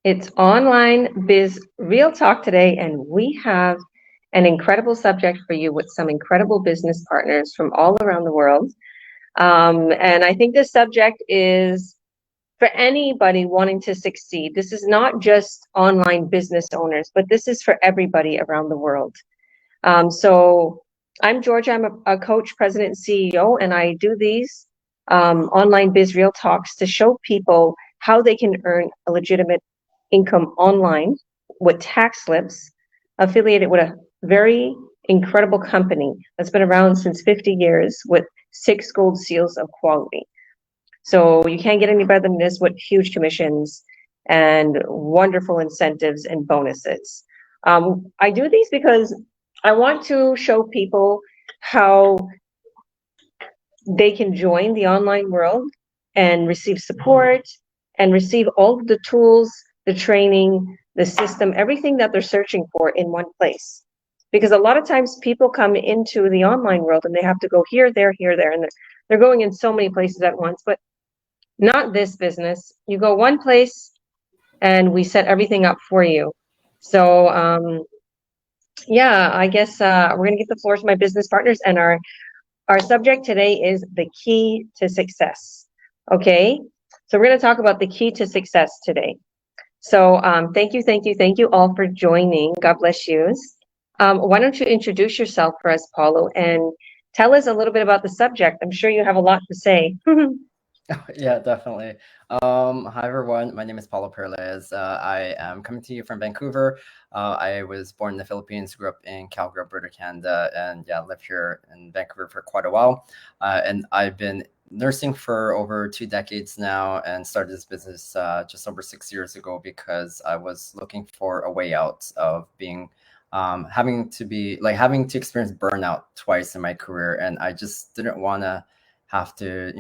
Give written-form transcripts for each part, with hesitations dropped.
It's Online Biz Real Talk today, and we have an incredible subject for you with some incredible business partners from all around the world. And I think this subject is for anybody wanting to succeed. This is not just online business owners, but this is for everybody around the world. So I'm Georgia. I'm a coach, president, and CEO, and I do these online biz real talks to show people how they can earn a legitimate income online with tax slips affiliated with a very incredible company that's been around since 50 years with 6 gold seals of quality. So you can't get any better than this with huge commissions and wonderful incentives and bonuses. I do these because I want to show people how they can join the online world and receive support and receive all of the tools, the training, the system, everything that they're searching for in one place. Because a lot of times people come into the online world and they have to go here, there, and they're going in so many places at once, but not this business. You go one place and we set everything up for you. So, yeah, I guess we're going to get the floor to my business partners, and our subject today is the key to success. Okay, so we're going to talk about the key to success today. So thank you all for joining. God bless you. Why don't you introduce yourself for us, Paulo, and tell us a little bit about the subject? I'm sure you have a lot to say. Yeah, definitely. Hi everyone. My name is Paulo Perez. I am coming to you from Vancouver. I was born in the Philippines, grew up in Calgary, Alberta, Canada, and yeah, lived here in Vancouver for quite a while. And I've been nursing for over 2 decades now, and started this business just over 6 years ago because I was looking for a way out of being having to experience burnout twice in my career, and I just didn't want to have to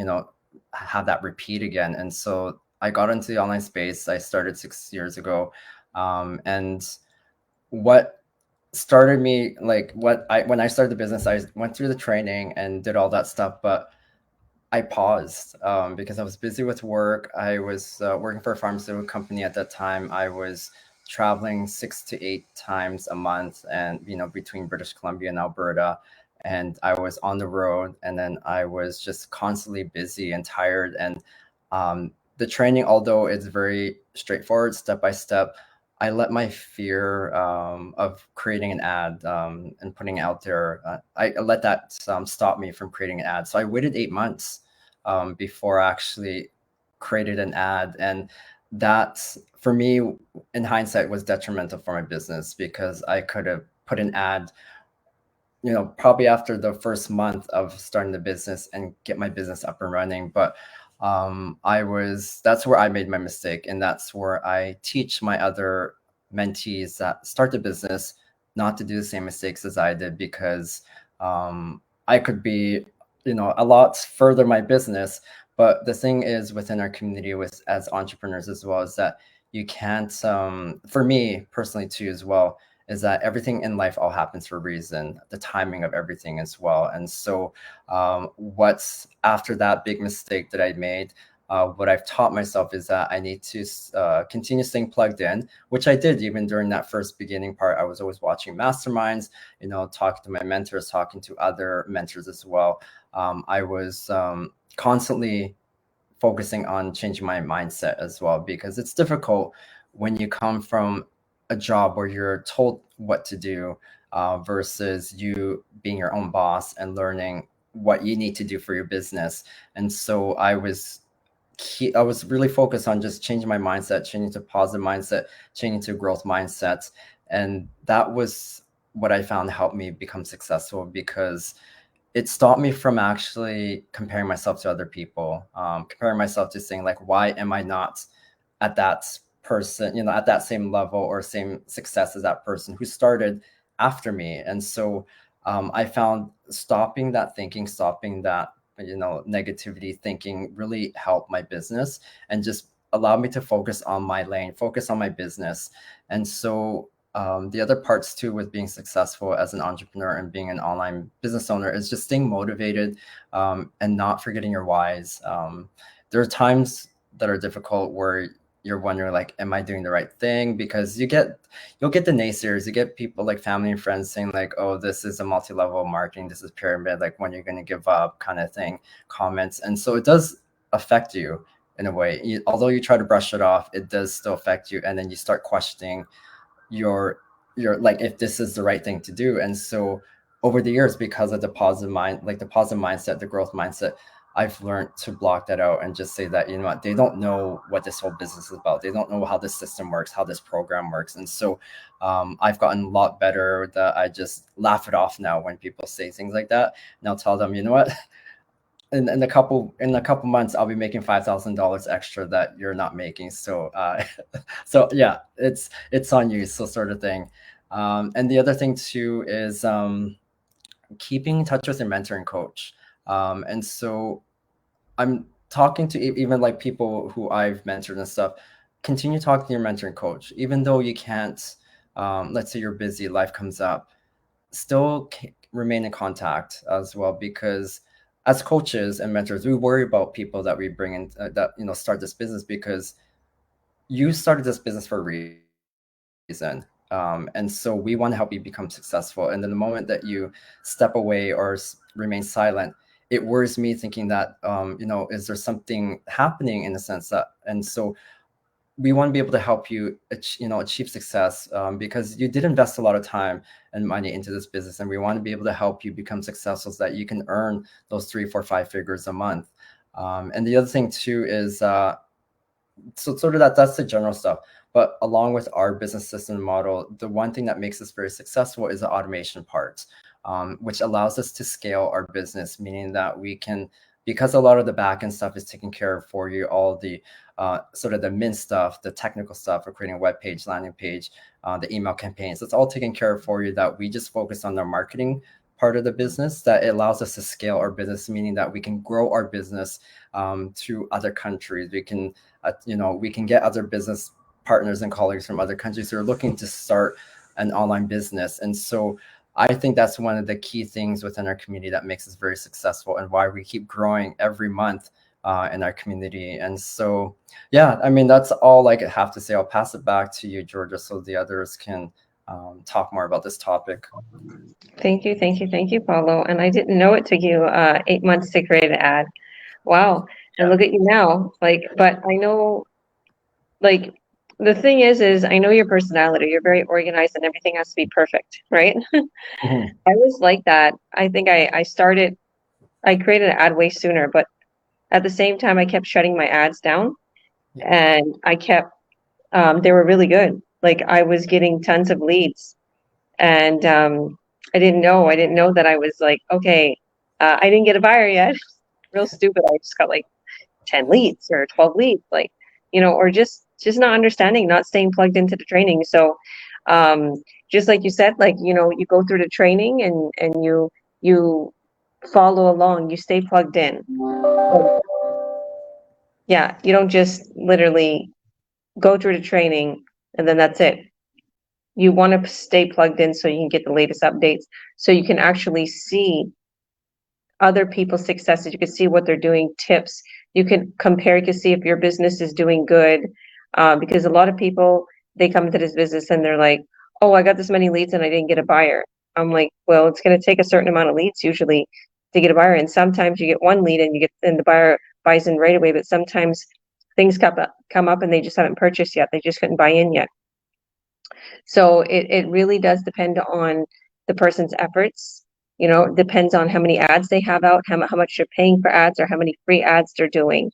have that repeat again. And so I got into the online space. I started 6 years ago. And what started me, when I started the business, I went through the training and did all that stuff, but I paused because I was busy with work. I was working for a pharmaceutical company at that time. I was traveling 6 to 8 times a month, and between British Columbia and Alberta, and I was on the road, and then I was just constantly busy and tired. And the training, although it's very straightforward, step by step, I let my fear of creating an ad and putting it out there. I let that stop me from creating an ad. So I waited 8 months before I actually created an ad, and that, for me, in hindsight, was detrimental for my business because I could have put an ad probably after the first month of starting the business and get my business up and running. But that's where I made my mistake. And that's where I teach my other mentees that start the business not to do the same mistakes as I did, because I could be, a lot further my business. But the thing is, within our community, as entrepreneurs as well, is that you can't, for me personally too, as well, is that everything in life all happens for a reason, the timing of everything as well. And so what's after that big mistake that I made, what I've taught myself is that I need to continue staying plugged in, which I did even during that first beginning part. I was always watching masterminds, talking to my mentors, talking to other mentors as well. I was constantly focusing on changing my mindset as well, because it's difficult when you come from a job where you're told what to do versus you being your own boss and learning what you need to do for your business. And so I was really focused on just changing my mindset, changing to positive mindset, changing to growth mindset. And that was what I found helped me become successful, because it stopped me from actually comparing myself to other people, comparing myself to saying, like, why am I not at that person, at that same level or same success as that person who started after me. And so I found stopping that thinking, stopping that, negativity thinking really helped my business and just allowed me to focus on my lane, focus on my business. And so the other parts too with being successful as an entrepreneur and being an online business owner is just staying motivated and not forgetting your whys. There are times that are difficult where you're wondering like, am I doing the right thing? Because you'll get the naysayers, you get people like family and friends saying like, oh, this is a multi-level marketing, this is pyramid, like when you're going to give up kind of thing, comments. And so it does affect you in a way. Although you try to brush it off, it does still affect you. And then you start questioning your like if this is the right thing to do. And so over the years, because of the positive mindset, the growth mindset, I've learned to block that out and just say that, you know what, they don't know what this whole business is about. They don't know how this system works, how this program works. And so I've gotten a lot better that I just laugh it off now when people say things like that. And I'll tell them, you know what, in a couple months I'll be making $5,000 extra that you're not making. So so yeah, it's on you, so sort of thing. And the other thing too is keeping in touch with your mentor and coach. And so I'm talking to even like people who I've mentored and stuff. Continue talking to your mentor and coach, even though you can't. Let's say you're busy, life comes up, still remain in contact as well, because as coaches and mentors, we worry about people that we bring in that start this business, because you started this business for a reason. And so we want to help you become successful. And then the moment that you step away or remain silent, it worries me thinking that is there something happening in the sense that. And so we want to be able to help you achieve success, because you did invest a lot of time and money into this business, and we want to be able to help you become successful so that you can earn those 3, 4, 5 figures a month. And the other thing too is so sort of that's the general stuff. But along with our business system model, the one thing that makes us very successful is the automation part, which allows us to scale our business, meaning that we can, because a lot of the back end stuff is taken care of for you, all the sort of the min stuff, the technical stuff for creating a web page, landing page, the email campaigns, it's all taken care of for you, that we just focus on the marketing part of the business, that it allows us to scale our business, meaning that we can grow our business to other countries. We can, we can get other business partners and colleagues from other countries who are looking to start an online business. And so I think that's one of the key things within our community that makes us very successful, and why we keep growing every month in our community. And so, yeah, I mean, that's all I have to say. I'll pass it back to you, Georgia, so the others can talk more about this topic. Thank you, Paulo. And I didn't know it took you 8 months to create an ad. Wow. And look at you now. But I know, the thing is I know your personality. You're very organized and everything has to be perfect, right? Mhm. I was like that. I think I created an ad way sooner, but at the same time, I kept shutting my ads down, and they were really good. Like, I was getting tons of leads, and I didn't know that I was like, okay, I didn't get a buyer yet. Real stupid. I just got like 10 leads or 12 leads, or just not understanding, not staying plugged into the training. So, just like you said, you go through the training, and you follow along, you stay plugged in. Yeah, you don't just literally go through the training and then that's it. You want to stay plugged in so you can get the latest updates, so you can actually see other people's successes. You can see what they're doing, tips. You can compare, you can see if your business is doing good. Because a lot of people, they come into this business and they're like, oh, I got this many leads and I didn't get a buyer. I'm like, well, it's going to take a certain amount of leads usually to get a buyer. And sometimes you get one lead and the buyer buys in right away. But sometimes things come up and they just haven't purchased yet. They just couldn't buy in yet. So it really does depend on the person's efforts. It depends on how many ads they have out, how much you're paying for ads, or how many free ads they're doing.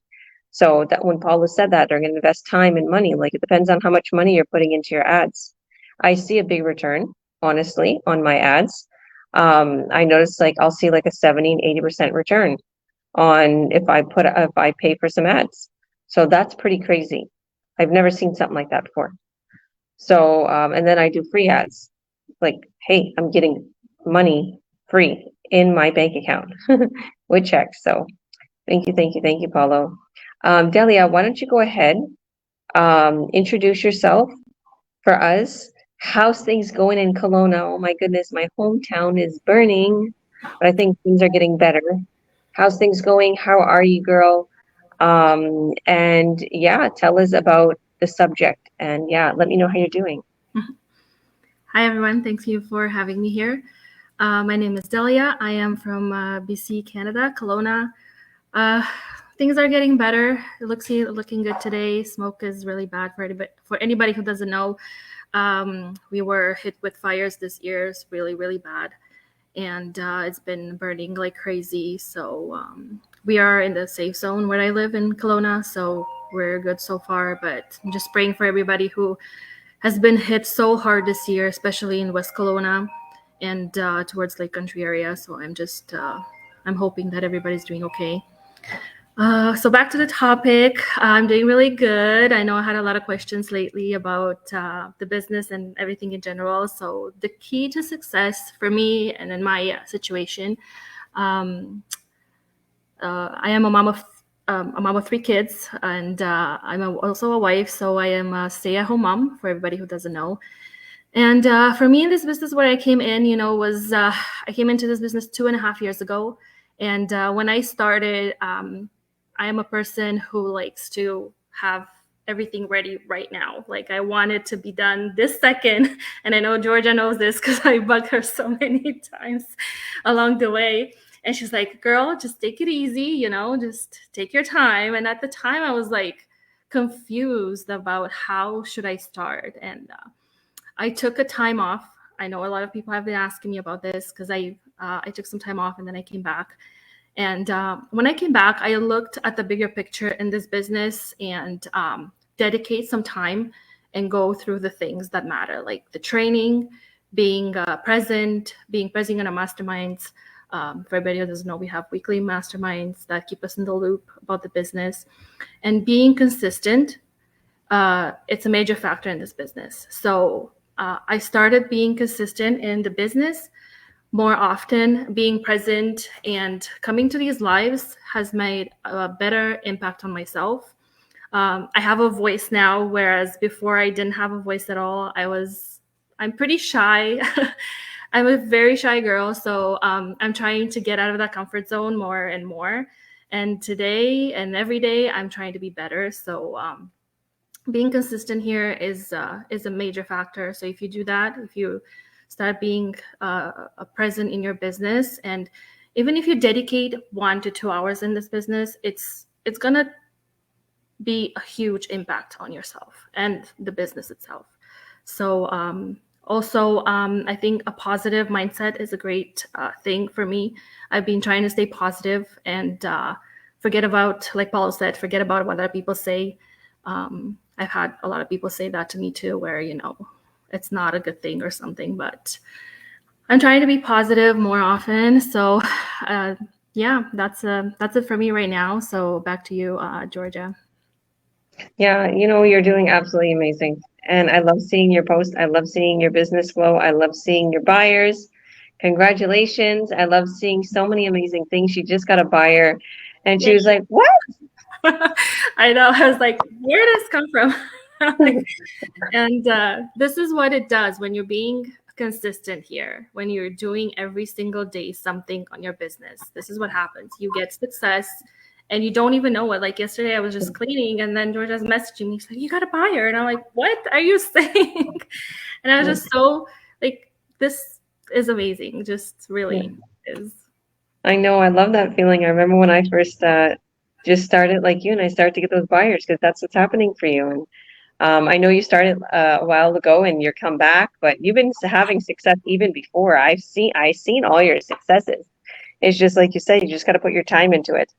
So that when Paula said that they're going to invest time and money, like, it depends on how much money you're putting into your ads. I see a big return, honestly, on my ads. I notice, like, I'll see like a 70 and 80% return on if I pay for some ads. So that's pretty crazy. I've never seen something like that before. So, and then I do free ads. Like, hey, I'm getting money free in my bank account with checks. So thank you, Paulo. Delia, why don't you go ahead, introduce yourself for us. How's things going in Kelowna? Oh my goodness, my hometown is burning, but I think things are getting better. How's things going? How are you, girl? And yeah, tell us about the subject. And yeah, let me know how you're doing. Hi, everyone. Thank you for having me here. My name is Delia. I am from BC, Canada, Kelowna. Things are getting better. It looking good today. Smoke is really bad for anybody who doesn't know. We were hit with fires this year. It's really, really bad. And it's been burning like crazy. So we are in the safe zone where I live in Kelowna. So we're good so far. But I'm just praying for everybody who has been hit so hard this year, especially in West Kelowna and towards Lake Country area. So I'm hoping that everybody's doing okay. So back to the topic. I'm doing really good. I know I had a lot of questions lately about the business and everything in general. So the key to success for me and in my situation, I am a mom of 3 kids, and I'm also a wife. So I am a stay-at-home mom for everybody who doesn't know. And for me in this business, where I came in, was I came into this business 2.5 years ago. And when I started, I am a person who likes to have everything ready right now. Like I want it to be done this second. And I know Georgia knows this because I bug her so many times along the way. And she's like, girl, just take it easy, just take your time. And at the time I was like confused about how should I start. And I took a time off. I know a lot of people have been asking me about this because I took some time off and then I came back. And when I came back, I looked at the bigger picture in this business and dedicate some time and go through the things that matter, like the training, being present in our masterminds. For everybody who doesn't know, we have weekly masterminds that keep us in the loop about the business, and being consistent. It's a major factor in this business. So I started being consistent in the business more often. Being present and coming to these lives has made a better impact on myself. I have a voice now, whereas before I didn't have a voice at all. I'm pretty shy. I'm a very shy girl. So I'm trying to get out of that comfort zone more and more. And today and every day, I'm trying to be better. So being consistent here is a major factor. So if you do that, if you start being present in your business, and even if you dedicate 1 to 2 hours in this business, it's gonna be a huge impact on yourself and the business itself. So I think a positive mindset is a great thing for me. I've been trying to stay positive and forget about, like Paulo said, forget about what other people say. I've had a lot of people say that to me too, where, it's not a good thing or something, but I'm trying to be positive more often. So yeah, that's it for me right now. So back to you, Georgia. Yeah, you're doing absolutely amazing. And I love seeing your post. I love seeing your business flow. I love seeing your buyers. Congratulations. I love seeing so many amazing things. She just got a buyer and she was like, what? I know. I was like, where did this come from? And this is what it does when you're being consistent here, when you're doing every single day something on your business. This is what happens. You get success and you don't even know it. Like yesterday I was just cleaning and then Georgia's messaging me. She's like, you got a buyer. And I'm like, what are you saying? And I was just so like, this is amazing. Just really is. I know. I love that feeling. I remember when I first just started like you, and I started to get those buyers because that's what's happening for you. And I know you started a while ago and you're come back, but you've been having success even before. I've seen all your successes. It's just like you said, you just got to put your time into it.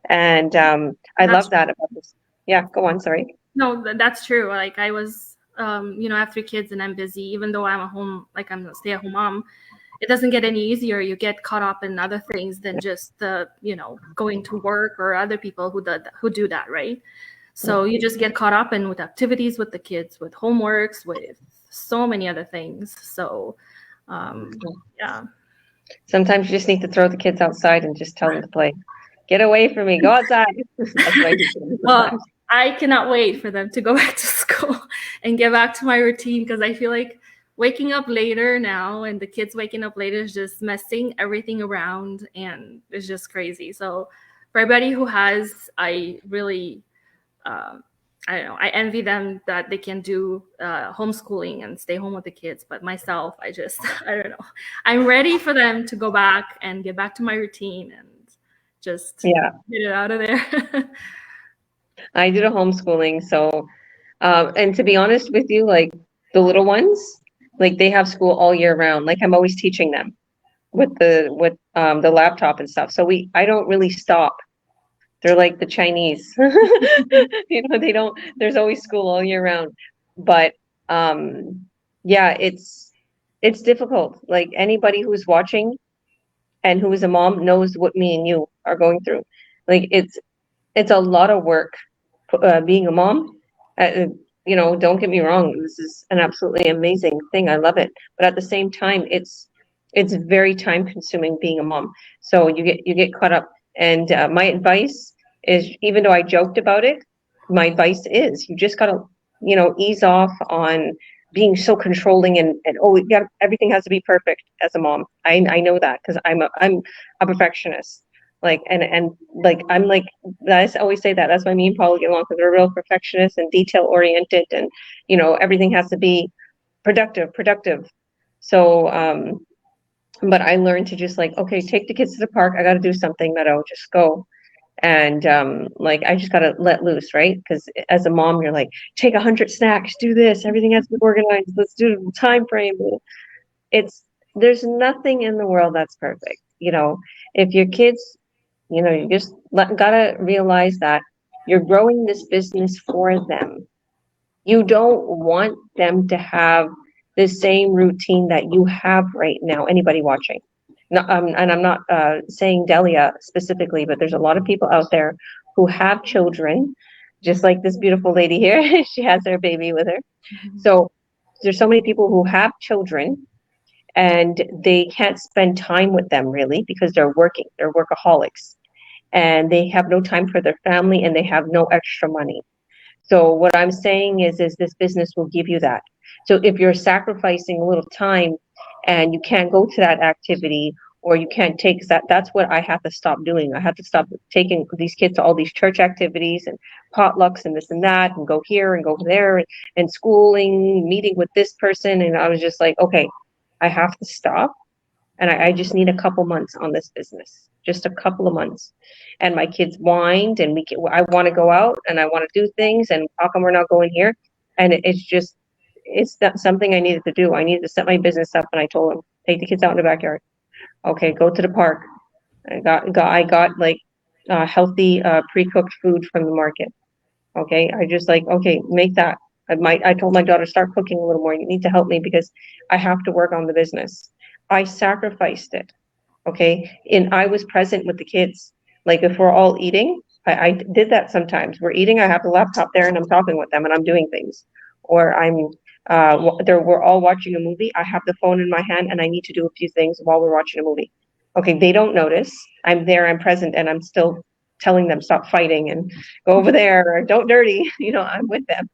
And I love that about this. Yeah, go on. Sorry. No, that's true. Like I was, I have 3 kids and I'm busy, even though I'm a stay-at-home mom. It doesn't get any easier. You get caught up in other things than just going to work or other people who do that, right? So you just get caught up in with activities with the kids, with homeworks, with so many other things. So yeah. Sometimes you just need to throw the kids outside and just tell them to play. Get away from me. Go outside. That's what I do. Well, I cannot wait for them to go back to school and get back to my routine, because I feel like waking up later now and the kids waking up later is just messing everything around, and it's just crazy. So for everybody who has, I I don't know, I envy them that they can do homeschooling and stay home with the kids. But myself, I just, I don't know. I'm ready for them to go back and get back to my routine and just Yeah, get it out of there. I did a homeschooling. So, and to be honest with you, like the little ones, like they have school all year round. Like I'm always teaching them with the laptop and stuff. So I don't really stop. They're like the Chinese. You know, they don't, there's always school all year round. But yeah, it's difficult. Like anybody who's watching and who is a mom knows what me and you are going through. Like it's a lot of work being a mom. Uh, you know, don't get me wrong. This is an absolutely amazing thing. I love it. But at the same time, it's very time consuming being a mom. So you get caught up. And my advice is, even though I joked about it, my advice is you just gotta, you know, ease off on being so controlling and oh, yeah, everything has to be perfect as a mom. I know that because I'm a perfectionist. Like and like I'm like, I always say that. That's why me and Paul get along, because we're real perfectionists and detail oriented, and you know everything has to be productive. So but I learned to just like, okay, take the kids to the park. I got to do something, Meadow. Just go. And like I just got to let loose, right? Because as a mom, you're like, take 100 snacks, do this. Everything has to be organized. Let's do the time frame. It's There's nothing in the world that's perfect. You know, if your kids, you know, you just gotta realize that you're growing this business for them. You don't want them to have the same routine that you have right now. Anybody watching? No, and I'm not saying Delia specifically, but there's a lot of people out there who have children, just like this beautiful lady here. She has her baby with her. So there's so many people who have children and they can't spend time with them really because they're working. They're workaholics and they have no time for their family and they have no extra money. So what I'm saying is this business will give you that. So if you're sacrificing a little time and you can't go to that activity or you can't take that, that's what I have to stop doing. I have to stop taking these kids to all these church activities and potlucks and this and that and go here and go there and schooling, meeting with this person. And I was just like, okay, I have to stop. And I just need a couple months on this business, just a couple of months. And my kids whined, and I want to go out and I want to do things, and how come we're not going here? And it's not something I needed to do. I needed to set my business up, and I told them, take the kids out in the backyard. Okay, go to the park. I got like healthy pre-cooked food from the market. Okay, I just like, okay, make that. I told my daughter, start cooking a little more. You need to help me because I have to work on the business. I sacrificed it. Okay, and I was present with the kids. Like if we're all eating, I did that sometimes. We're eating, I have the laptop there and I'm talking with them and I'm doing things. Or we're all watching a movie. I have the phone in my hand and I need to do a few things while we're watching a movie. Okay, they don't notice. I'm there, I'm present, and I'm still telling them stop fighting and go over there or don't dirty. You know, I'm with them.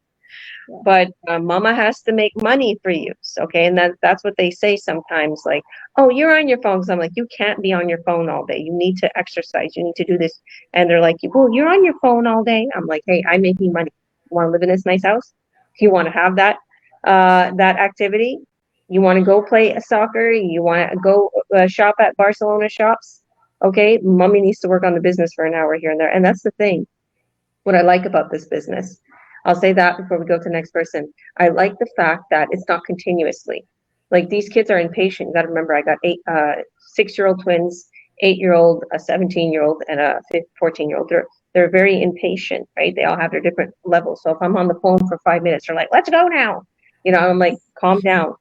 But mama has to make money for you. Okay, and that's what they say sometimes, like, oh, you're on your phone. So I'm like, you can't be on your phone all day. You need to exercise. You need to do this. And they're like, well, you're on your phone all day. I'm like, hey, I'm making money. You want to live in this nice house? You want to have that activity? You want to go play a soccer? You want to go shop at Barcelona shops? Okay, mommy needs to work on the business for an hour here and there. And that's the thing. What I like about this business, I'll say that before we go to the next person. I like the fact that it's not continuously. Like these kids are impatient. You got to remember, I got 6-year-old twins, 8-year-old, a 17-year-old, and a 14-year-old. They're very impatient, right? They all have their different levels. So if I'm on the phone for 5 minutes, they're like, "Let's go now." You know, I'm like, "Calm down.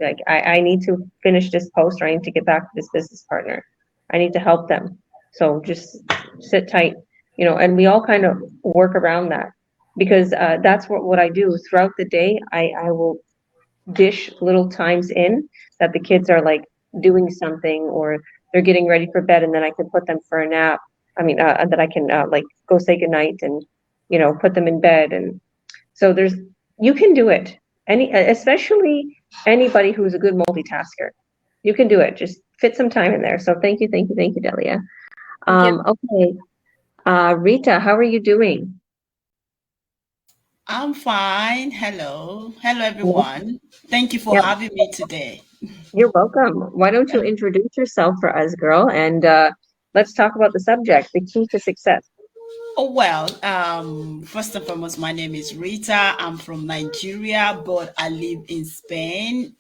Like I need to finish this post, or I need to get back to this business partner. I need to help them. So just sit tight." You know, and we all kind of work around that because that's what I do throughout the day. I will dish little times in that the kids are like doing something or they're getting ready for bed, and then I can put them for a nap. I mean, that I can like go say goodnight and, you know, put them in bed. And so you can do it. Especially anybody who's a good multitasker, you can do it. Just fit some time in there. So thank you, Delia. Okay. Rita, how are you doing? I'm fine. Hello. Hello, Yeah, everyone. Thank you for yeah, having me today. you're welcome. Why don't you introduce yourself for us, girl, and let's talk about the subject, the key to success. Oh, well, first and foremost, my name is Rita. I'm from Nigeria, but I live in Spain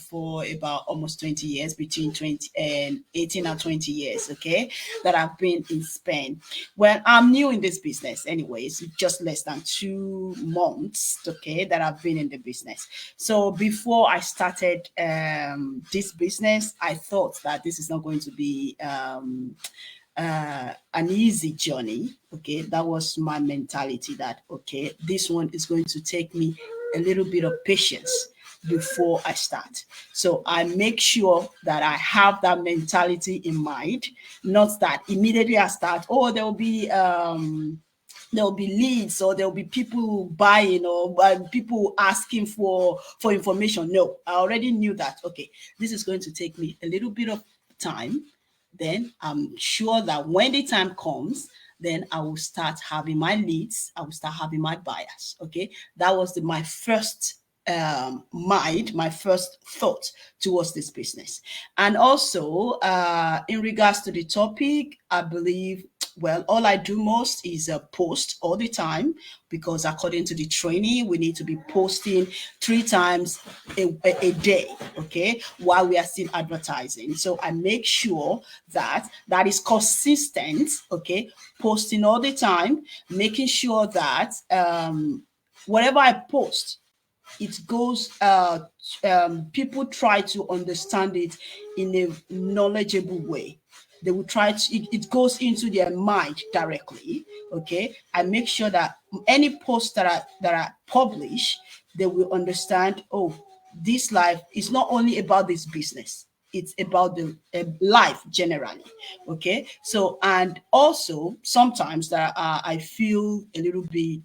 for about almost 20 years, between 20 and 18 and 20 years, okay, that I've been in Spain. Well, I'm new in this business, anyways, just less than 2 months, okay, that I've been in the business. So before I started this business, I thought that this is not going to be an easy journey. Okay, that was my mentality that, okay, this one is going to take me a little bit of patience before I start. So I make sure that I have that mentality in mind, not that immediately I start, oh, there'll be leads or there'll be people buying or people asking for information. No, I already knew that, okay, this is going to take me a little bit of time. Then I'm sure that when the time comes, then I will start having my leads. I will start having my buyers. Okay, that was my first mind, my first thought towards this business. And also, in regards to the topic, I believe, well, all I do most is post all the time, because according to the training, we need to be posting 3 times a day, okay, while we are still advertising. So I make sure that that is consistent, okay, posting all the time, making sure that whatever I post, it goes people try to understand it in a knowledgeable way. They will try to, it goes into their mind directly. Okay, I make sure that any posts that I publish, they will understand, oh, this life is not only about this business, it's about the life generally. Okay, so, and also sometimes that I feel a little bit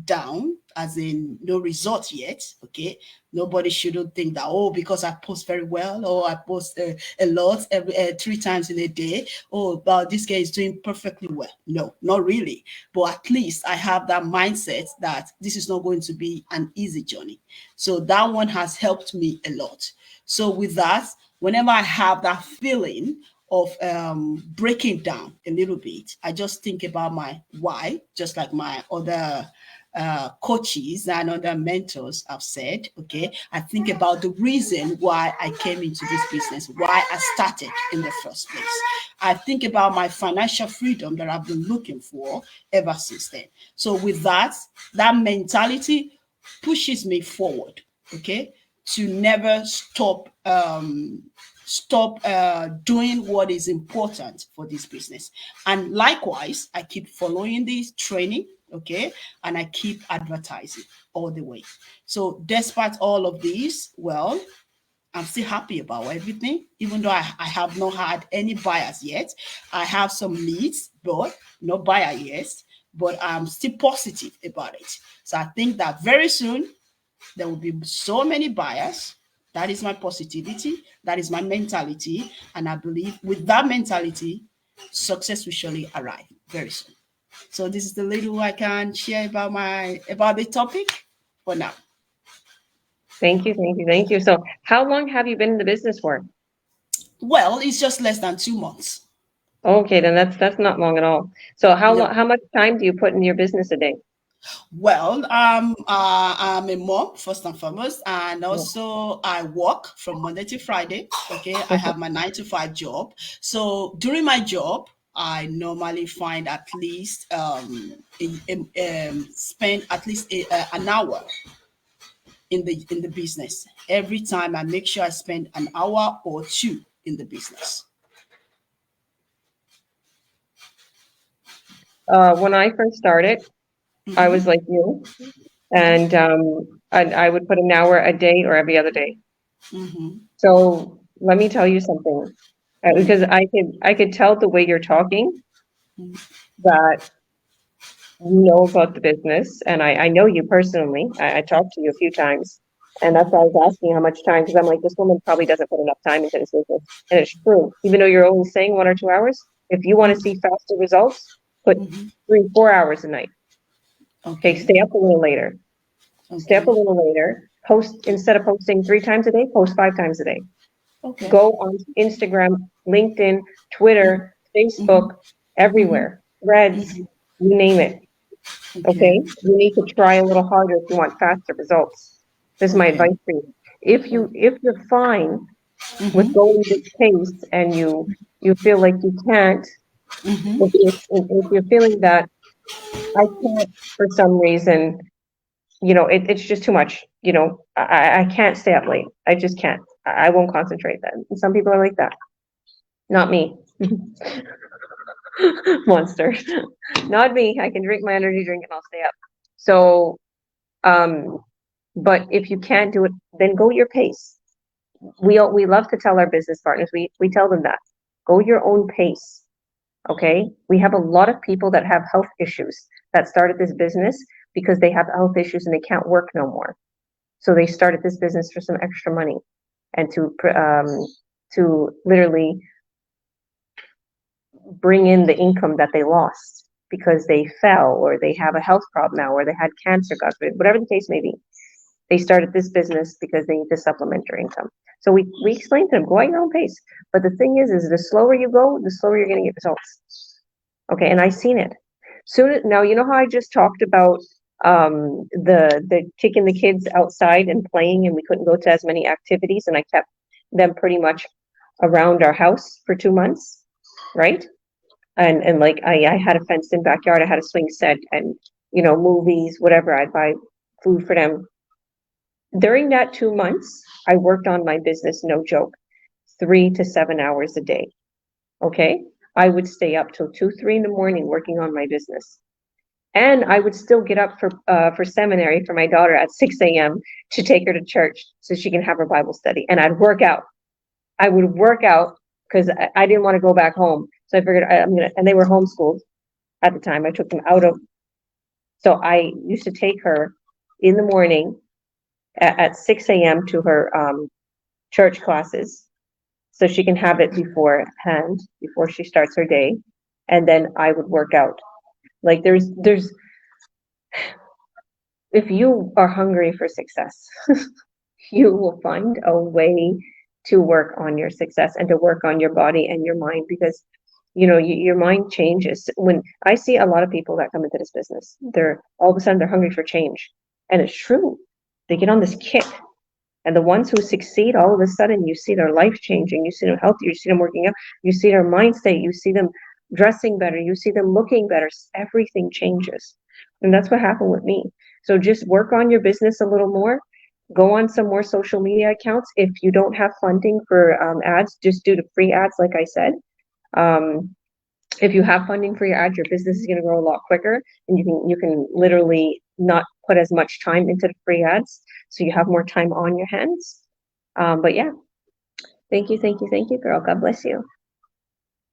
down, as in no result yet. Okay, nobody shouldn't think that, oh, because I post very well or I post a lot, every 3 times in a day, oh, but this guy is doing perfectly well. No, not really. But at least I have that mindset that this is not going to be an easy journey. So that one has helped me a lot. So with that, whenever I have that feeling of breaking down a little bit, I just think about my why, just like my other coaches and other mentors have said. Okay, I think about the reason why I came into this business, why I started in the first place. I think about my financial freedom that I've been looking for ever since then. So with that, that mentality pushes me forward, okay, to never stop doing what is important for this business. And likewise, I keep following this training, okay, and I keep advertising all the way. So despite all of these, well, I'm still happy about everything, even though I have not had any buyers yet. I have some leads, but no buyer yet. But I'm still positive about it. So I think that very soon there will be so many buyers. That is my positivity. That is my mentality. And I believe with that mentality, success will surely arrive very soon. So this is the little I can share about the topic for now. Thank you, thank you, thank you. So, how long have you been in the business for? Well, it's just less than 2 months. Okay, then that's not long at all. So, No. how much time do you put in your business a day? Well, I'm a mom first and foremost, and Yeah. also I work from Monday to Friday. Okay, I Okay. have my 9 to 5 job. So during my job, I normally find at least spend at least an hour in the business. Every time I make sure I spend an hour or two in the business. When I first started, I was Hmm. like you, and I would put an hour a day or every other day. Hmm. So let me tell you something, because I could tell the way you're talking that you know about the business, and I know you personally. I talked to you a few times, and that's why I was asking how much time, because I'm like, this woman probably doesn't put enough time into this business, and it's true. Even though you're only saying 1 or 2 hours, if you want to see faster results, put Hmm. 3, 4 hours a night. Okay, stay up a little later. Stay up a little later. Post, instead of posting 3 times a day, post 5 times a day. Okay. Go on Instagram, LinkedIn, Twitter, Facebook, everywhere. Threads, you name it. Okay, you need to try a little harder if you want faster results. This is my advice for you. If you're fine with going this pace and you feel like you can't, if you're feeling that I can't for some reason, it's just too much. I can't stay up late. I just can't. I won't concentrate then. And some people are like that. Not me. Monster. Not me. I can drink my energy drink and I'll stay up. So, but if you can't do it, then go your pace. We love to tell our business partners, we tell them that. Go your own pace. Okay? We have a lot of people that have health issues that started this business because they have health issues and they can't work no more. So they started this business for some extra money and to literally bring in the income that they lost because they fell or they have a health problem now or they had cancer, God forbid, whatever the case may be. They started this business because they need to supplement their income. So we explain to them, go at your own pace. But the thing is the slower you go, the slower you're going to get results. Okay, and I've seen it. Now, you know how I just talked about the kicking the kids outside and playing, and we couldn't go to as many activities, and I kept them pretty much around our house for 2 months, right? And like I had a fenced in backyard, I had a swing set and movies, whatever. I'd buy food for them. During that 2 months, I worked on my business, no joke, 3 to 7 hours a day. Okay, I would stay up till 2, 3 in the morning working on my business. And I would still get up for seminary for my daughter at 6 a.m. to take her to church so she can have her Bible study. And I'd work out. I would work out because I didn't want to go back home. So I figured and they were homeschooled at the time. I took them out of, so I used to take her in the morning at 6 a.m. to her church classes so she can have it beforehand, before she starts her day. And then I would work out. Like there's if you are hungry for success, you will find a way to work on your success and to work on your body and your mind, because your mind changes. When I see a lot of people that come into this business, they're all of a sudden they're hungry for change, and it's true. They get on this kick, and the ones who succeed, all of a sudden you see their life changing, you see them healthy, you see them working out, you see their mind state, you see them dressing better, you see them looking better. Everything changes, and that's what happened with me. So just work on your business a little more. Go on some more social media accounts. If you don't have funding for ads, just do the free ads, like I said. If you have funding for your ads, your business is going to grow a lot quicker, and you can literally not put as much time into the free ads, so you have more time on your hands. But yeah, thank you, girl. God bless you.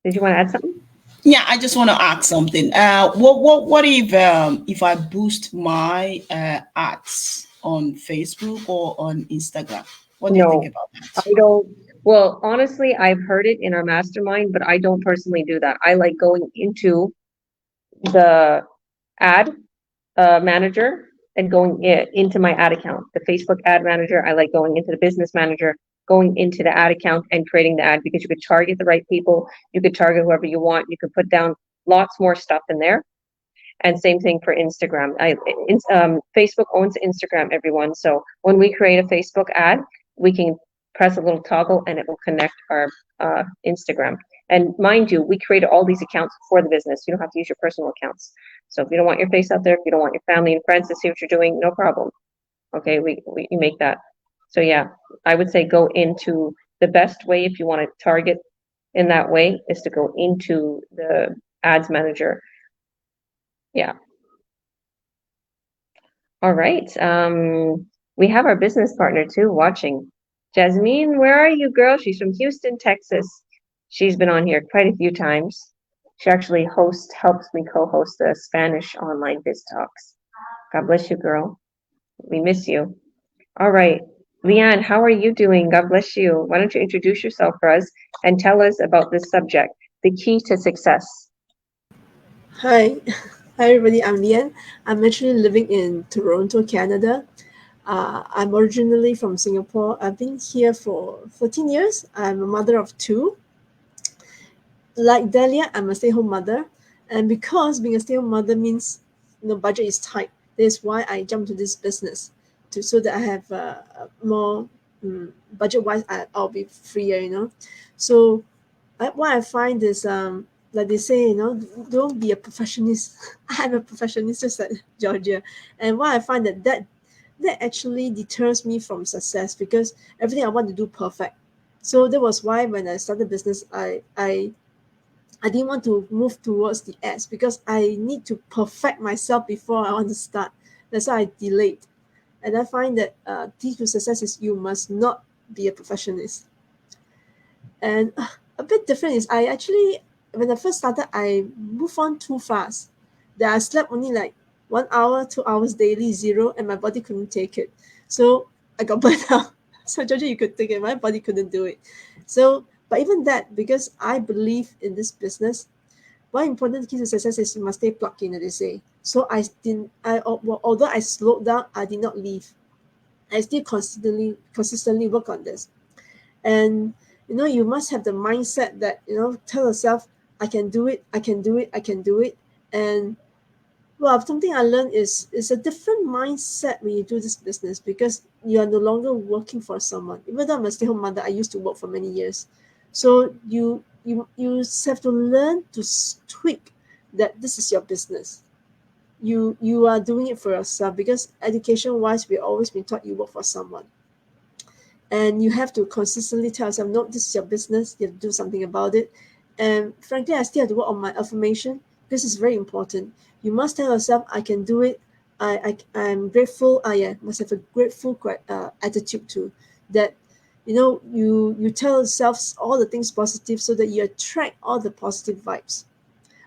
Did you want to add something? Yeah, I just want to ask something. What if I boost my ads on Facebook or on Instagram? What do you think about that? I don't. Well, honestly, I've heard it in our mastermind, but I don't personally do that. I like going into the ad manager and going into my ad account, the Facebook ad manager. I like going into the business manager, going into the ad account and creating the ad, because you could target the right people. You could target whoever you want. You could put down lots more stuff in there. And same thing for Instagram. Facebook owns Instagram, everyone. So when we create a Facebook ad, we can press a little toggle and it will connect our Instagram. And mind you, we created all these accounts for the business. You don't have to use your personal accounts. So if you don't want your face out there, if you don't want your family and friends to see what you're doing, no problem. Okay, we make that. So yeah, I would say go into the best way if you want to target in that way is to go into the ads manager. Yeah. All right. We have our business partner too watching. Jasmine, where are you, girl? She's from Houston, Texas. She's been on here quite a few times. She actually helps me co-host the Spanish online biz talks. God bless you, girl. We miss you. All right. Leanne, how are you doing? God bless you. Why don't you introduce yourself for us and tell us about this subject, the key to success. Hi. Hi everybody, I'm Lian. I'm actually living in Toronto, Canada. I'm originally from Singapore. I've been here for 14 years. I'm a mother of two. Like Delia, I'm a stay-home mother. And because being a stay-home mother means budget is tight, that's why I jumped to this business so that I have more budget-wise. I'll be freer. So what I find is like they say, don't be a perfectionist. I'm a perfectionist just like Georgia. And what I find that actually deters me from success because everything I want to do perfect. So that was why when I started business, I didn't want to move towards the S because I need to perfect myself before I want to start. That's why I delayed. And I find that key to success is you must not be a perfectionist. And a bit different is I actually, when I first started, I moved on too fast. That I slept only like 1 hour, 2 hours daily, zero, and my body couldn't take it. So I got burnt out. So Georgia, you could take it. My body couldn't do it. So, but even that, because I believe in this business, one important key to success is you must stay plugged in, as they say. So I didn't. Although I slowed down, I did not leave. I still consistently work on this. And you must have the mindset that tell yourself, I can do it, I can do it, I can do it. And well, something I learned is a different mindset when you do this business because you are no longer working for someone. Even though I'm a stay-home mother, I used to work for many years. So you have to learn to tweak that this is your business. You are doing it for yourself because education wise we've always been taught you work for someone. And you have to consistently tell yourself, no, this is your business, you have to do something about it. And frankly, I still have to work on my affirmation because it's very important. You must tell yourself, I can do it. I'm grateful. I must have a grateful attitude too. That you tell yourself all the things positive so that you attract all the positive vibes.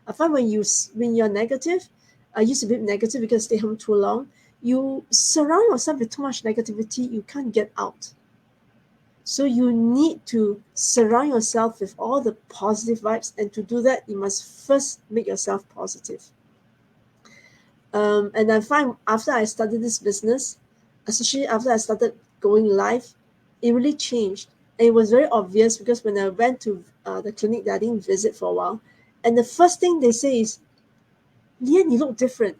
I find when you're negative, I used to be negative because I stay home too long. You surround yourself with too much negativity, you can't get out. So you need to surround yourself with all the positive vibes, and to do that, you must first make yourself positive. And I find after I started this business, especially after I started going live, it really changed. And it was very obvious because when I went to the clinic that I didn't visit for a while, and the first thing they say is, Lian, you look different.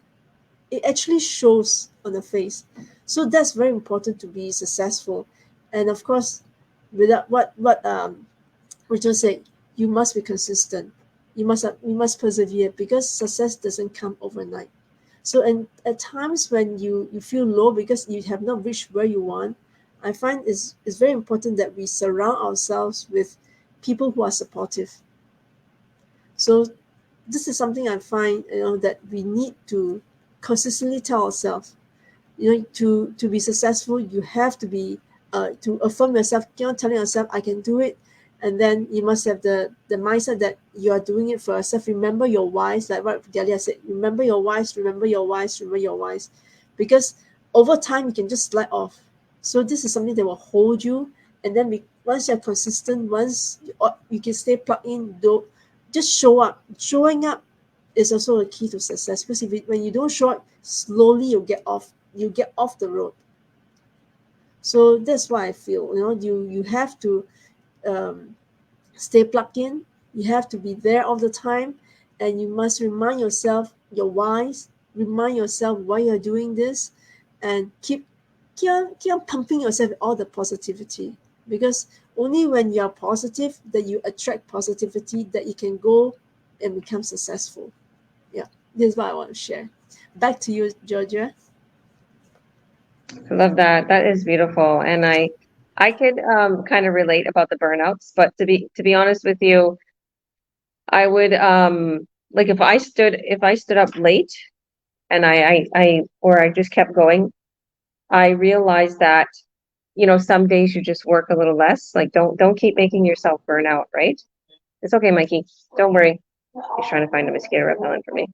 It actually shows on the face. So that's very important to be successful. And of course, without what Rachel said, you must be consistent. You must persevere because success doesn't come overnight. So and at times when you feel low because you have not reached where you want, I find it's very important that we surround ourselves with people who are supportive. So this is something I find that we need to consistently tell ourselves. To be successful, you have to be to affirm yourself, telling yourself, I can do it. And then you must have the mindset that you are doing it for yourself. Remember your whys, like what Delia said, remember your whys, remember your whys, remember your whys. Because over time you can just slide off. So this is something that will hold you. And then once you're consistent, once you can stay plugged in, just show up. Showing up is also a key to success, because when you don't show up, slowly you get off the road. So that's why I feel you have to stay plugged in. You have to be there all the time, and you must remind yourself your whys. Remind yourself why you're doing this, and keep on pumping yourself with all the positivity. Because only when you are positive that you attract positivity, that you can go and become successful. Yeah, this is what I want to share. Back to you, Georgia. I love that. That is beautiful. And I could kind of relate about the burnouts, but to be honest with you, I would like if I stood up late and I just kept going, I realized that some days you just work a little less. Like don't keep making yourself burn out, right? It's okay, Mikey. Don't worry. He's trying to find a mosquito repellent for me.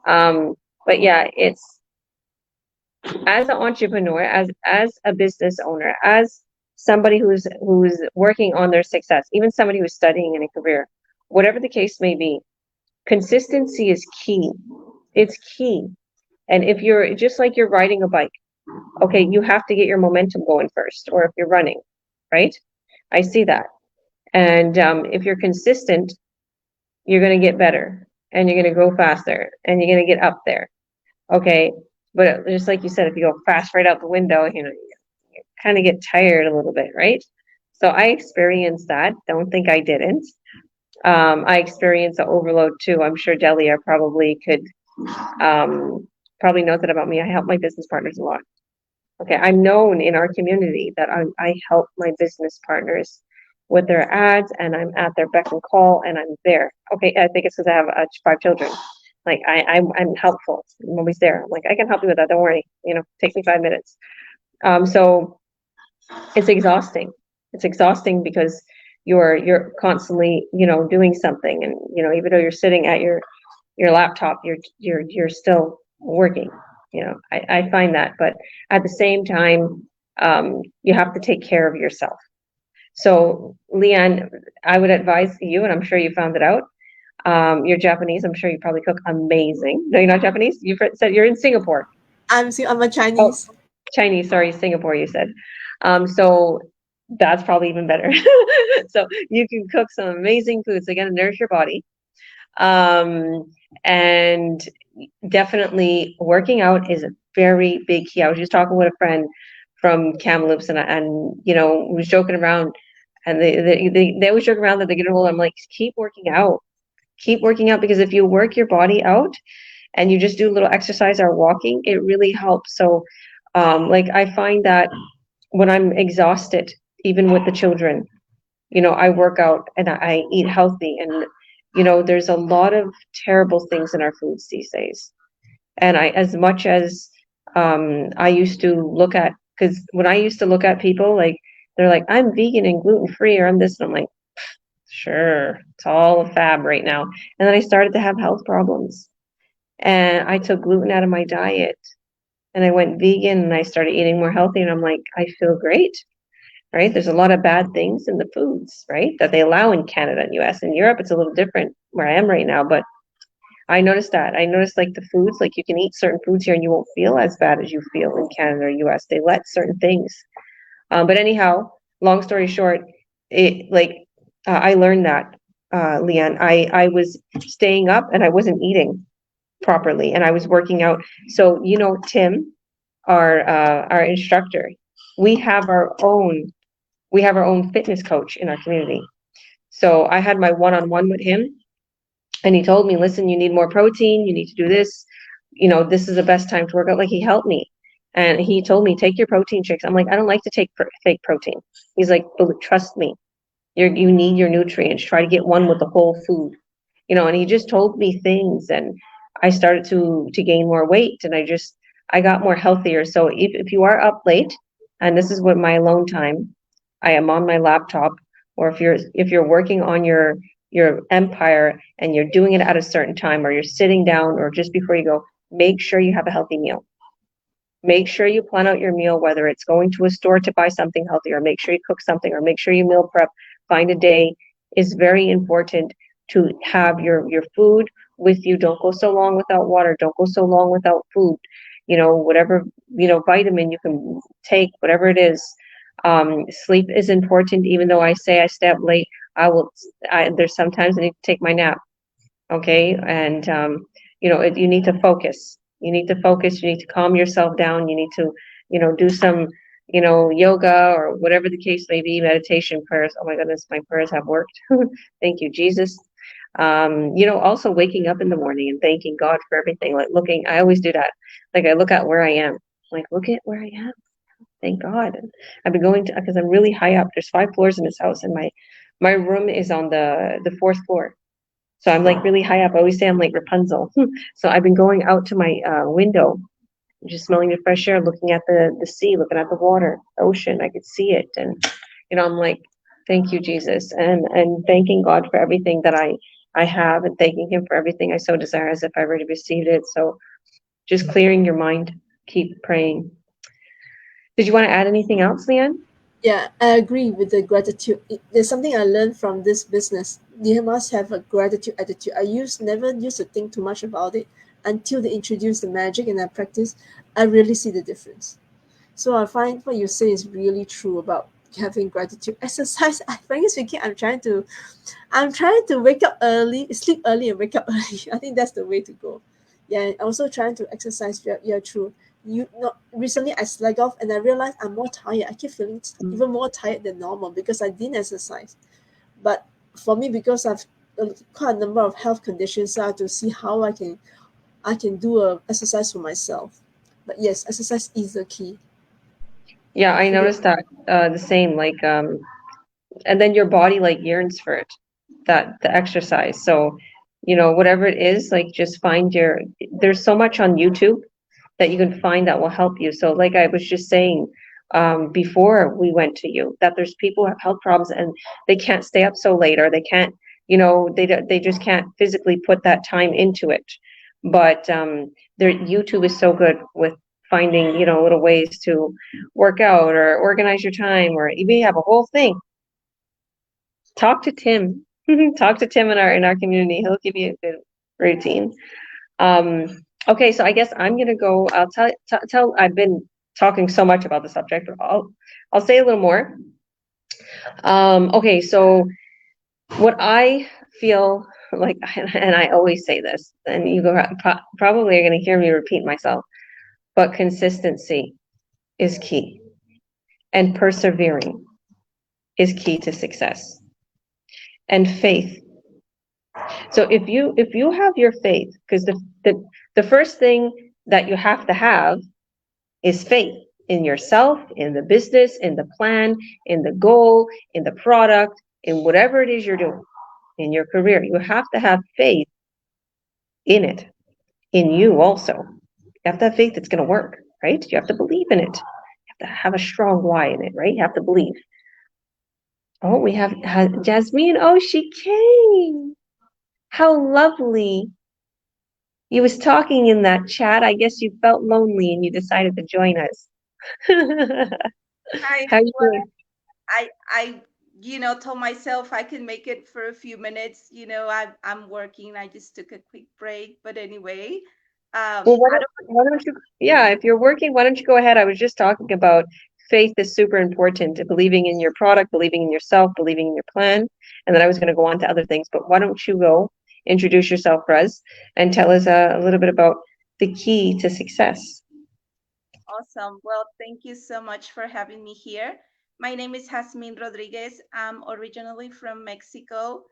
But yeah, it's as an entrepreneur, as a business owner, as somebody who's working on their success, even somebody who's studying in a career, whatever the case may be, consistency is key. It's key. And if you're just like you're riding a bike, okay, you have to get your momentum going first, or if you're running, right? I see that. And if you're consistent, you're going to get better and you're going to go faster and you're going to get up there. Okay. But just like you said, if you go fast right out the window, you kind of get tired a little bit, right? So I experienced that. Don't think I didn't. I experienced the overload too. I'm sure Delia probably could, probably knows that about me. I help my business partners a lot. Okay, I'm known in our community that I help my business partners with their ads, and I'm at their beck and call, and I'm there. Okay, I think it's because I have 5 children. Like I'm helpful. I'm always there. I'm like, I can help you with that. Don't worry. Take me 5 minutes. So it's exhausting. It's exhausting because you're constantly doing something, and even though you're sitting at your laptop, you're still working. I find that, but at the same time, you have to take care of yourself. So, Leanne, I would advise you, and I'm sure you found it out. You're Japanese. I'm sure you probably cook amazing. No, you're not Japanese. You said you're in Singapore. I'm a Chinese. Oh, Chinese. Sorry, Singapore. You said. So that's probably even better. So you can cook some amazing foods. They're gonna nourish your body. And definitely working out is a very big key. I was just talking with a friend from Kamloops, and we was joking around, and they always joke around that they get older. I'm like, keep working out, because if you work your body out and you just do a little exercise or walking, it really helps. So, like I find that when I'm exhausted, even with the children, I work out and I eat healthy, and there's a lot of terrible things in our foods these days. And as much as I used to look at, because when I used to look at people, like they're like, I'm vegan and gluten free, or I'm this, and I'm like, sure, it's all a fab right now. And then I started to have health problems, and I took gluten out of my diet, and I went vegan, and I started eating more healthy, and I'm like, I feel great. Right? There's a lot of bad things in the foods, right, that they allow in Canada and US. In Europe, it's a little different where I am right now, but I noticed that. I noticed like the foods, like you can eat certain foods here and you won't feel as bad as you feel in Canada or US. They let certain things. But anyhow, long story short, I learned that, Leanne, I was staying up and I wasn't eating properly and I was working out. So, Tim, our instructor, we have our own fitness coach in our community. So I had my one-on-one with him, and he told me, listen, you need more protein, you need to do this, this is the best time to work out. Like, he helped me, and he told me, take your protein shakes. I'm like, I don't like to take fake protein. He's like, but trust me, you need your nutrients. Try to get one with the whole food, and he just told me things, and I started to gain more weight, and I got more healthier. So if you are up late, and this is what my alone time, I am on my laptop, or if you're working on your empire and you're doing it at a certain time, or you're sitting down, or just before you go, make sure you have a healthy meal. Make sure you plan out your meal, whether it's going to a store to buy something healthy, or make sure you cook something, or make sure you meal prep. Find a day. Is very important to have your food with you. Don't go so long without water. Don't go so long without food. Whatever, vitamin you can take, whatever it is. Sleep is important. Even though I say I stay up late, there's sometimes I need to take my nap. Okay. And, you need to focus. You need to focus. You need to calm yourself down. You need to, do some, yoga or whatever the case may be, meditation, prayers. Oh my goodness, my prayers have worked. Thank you, Jesus. Also waking up in the morning and thanking God for everything. Like I always do that. Like I look at where I am. Like, look at where I am. Thank God. And I've been going to, because I'm really high up. There's 5 floors in this house, and my room is on the 4th floor. So I'm like really high up. I always say I'm like Rapunzel. So I've been going out to my window, just smelling the fresh air, looking at the sea, looking at the water, ocean. I could see it, and I'm like, thank you, Jesus, and thanking God for everything that I have, and thanking Him for everything I so desire, as if I already received it. So just clearing your mind, keep praying. Did you want to add anything else, Leanne? Yeah, I agree with the gratitude. There's something I learned from this business. You must have a gratitude attitude. Never used to think too much about it. until they introduce the magic and I practice, I really see the difference. So I find what you say is really true about having gratitude. Exercise, frankly speaking, I'm trying to wake up early, sleep early and wake up early. I think that's the way to go. Yeah, and also trying to exercise. Yeah, true. You know, recently I slacked off and I realized I'm more tired. I keep feeling even more tired than normal because I didn't exercise. But for me, because I've quite a number of health conditions, so I have to see how I can do a exercise for myself. But yes, exercise is the key. Yeah, I For the noticed that the same. Like, and then your body like yearns for it, that the exercise. So, whatever it is, like just find your. There's so much on YouTube that you can find that will help you. So, like I was just saying, before we went to you, that there's people who have health problems and they can't stay up so late, or they can't, they just can't physically put that time into it. But their YouTube is so good with finding, little ways to work out or organize your time, or even have a whole thing. Talk to Tim. Talk to Tim in our community. He'll give you a good routine. Okay, so I guess I'm gonna go. I'll tell. I've been talking so much about the subject, but I'll say a little more. Okay, so what I feel like, and I always say this, and you probably are gonna hear me repeat myself, but consistency is key, and persevering is key to success, and faith. So if you have your faith, because the first thing that you have to have is faith in yourself, in the business, in the plan, in the goal, in the product, in whatever it is you're doing in your career. You have to have faith in it, in you also. You have to have faith it's going to work, right? You have to believe in it. You have to have a strong why in it, right? You have to believe. Oh, we have Jasmine. Oh, she came. How lovely. You was talking in that chat. I guess you felt lonely and you decided to join us. I How you doing? I told myself I can make it for a few minutes. I'm working. I just took a quick break. But anyway, Well, I don't why don't you, yeah, if you're working, why don't you go ahead? I was just talking about faith is super important, believing in your product, believing in yourself, believing in your plan. And then I was going to go on to other things, but why don't you go introduce yourself, Rez, and tell us a little bit about the key to success? Awesome. Well, thank you so much for having me here. My name is Jasmine Rodriguez. I'm originally from Mexico.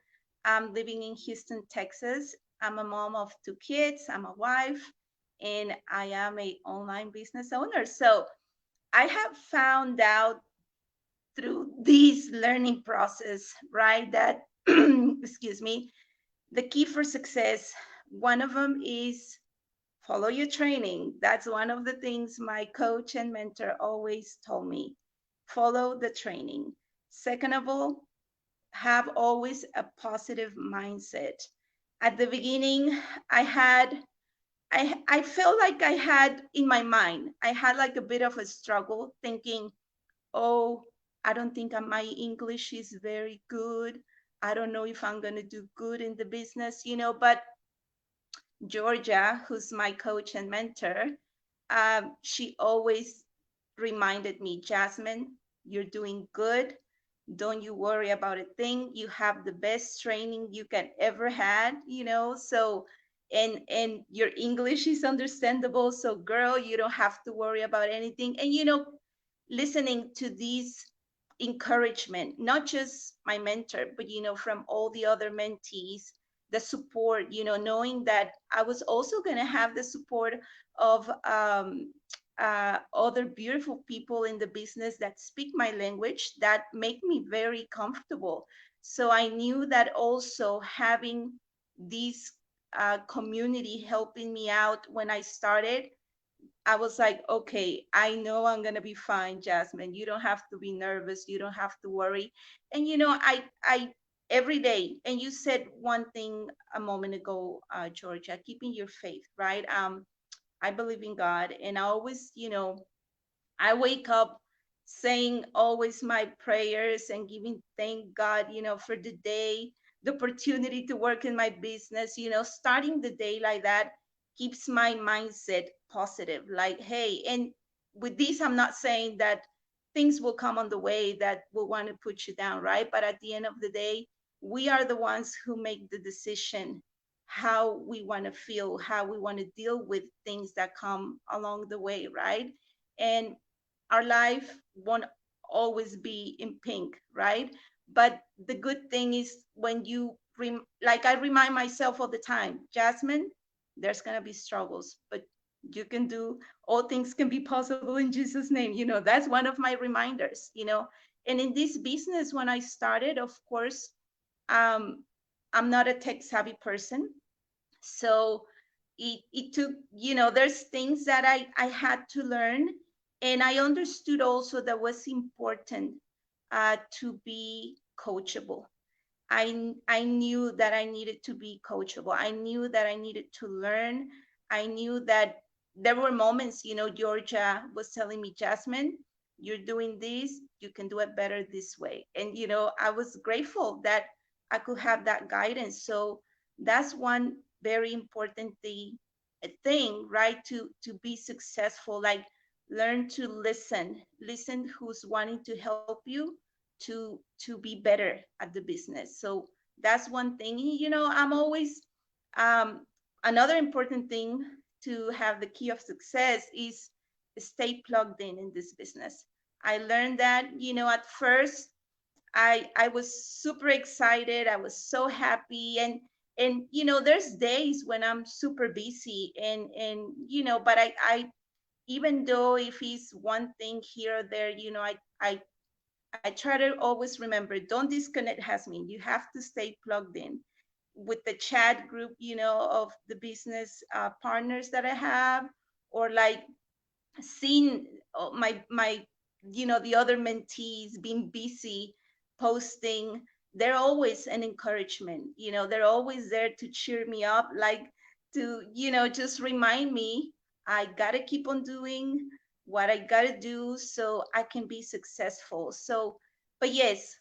I'm living in Houston, Texas. I'm a mom of two kids. I'm a wife, and I am a online business owner. So I have found out through this learning process, right, that excuse me, the key for success, one of them is follow your training. That's one of the things my coach and mentor always told me. Follow the training. Second of all, have always a positive mindset. At the beginning, I felt like I had in my mind, I had like a bit of a struggle thinking, oh, I don't think my English is very good. I don't know if I'm going to do good in the business, but Georgia, who's my coach and mentor, she always reminded me, Jasmine, you're doing good. Don't you worry about a thing. You have the best training you can ever had, so and your English is understandable. So girl, you don't have to worry about anything. And listening to these encouragement, not just my mentor, but from all the other mentees, the support, knowing that I was also going to have the support of other beautiful people in the business that speak my language, that make me very comfortable. So I knew that also having this community helping me out when I started, I was like, okay, I know I'm gonna be fine, Jasmine. You don't have to be nervous. You don't have to worry. And I every day. And you said one thing a moment ago, Georgia, keeping your faith, right? I believe in God, and I always, I wake up saying always my prayers and giving thank God, for the day, the opportunity to work in my business, starting the day like that. keeps my mindset positive. Like, hey, and with this, I'm not saying that things will come on the way that will want to put you down, right? But at the end of the day, we are the ones who make the decision how we want to feel, how we want to deal with things that come along the way, right? And our life won't always be in pink, right? But the good thing is when you, like I remind myself all the time, Jasmine, there's going to be struggles, but you can do, all things can be possible in Jesus' name. That's one of my reminders. And in this business, when I started, of course, um, I'm not a tech savvy person. So it took, there's things that I had to learn. And I understood also that was important to be coachable. I knew that I needed to be coachable. I knew that I needed to learn. I knew that there were moments, Georgia was telling me, Jasmine, you're doing this, you can do it better this way. And, I was grateful that I could have that guidance. So that's one very important thing, right? To be successful, like learn to listen who's wanting to help you to be better at the business. So that's one thing. I'm always another important thing to have the key of success is stay plugged in this business. I learned that, at first I was super excited. I was so happy. And there's days when I'm super busy and but I even though if it's one thing here or there, I try to always remember, don't disconnect, Hasmin. You have to stay plugged in with the chat group, of the business partners that I have, or like seeing my the other mentees being busy posting. They're always an encouragement. They're always there to cheer me up, like to just remind me I gotta keep on doing what I gotta do so I can be successful. So, but yes,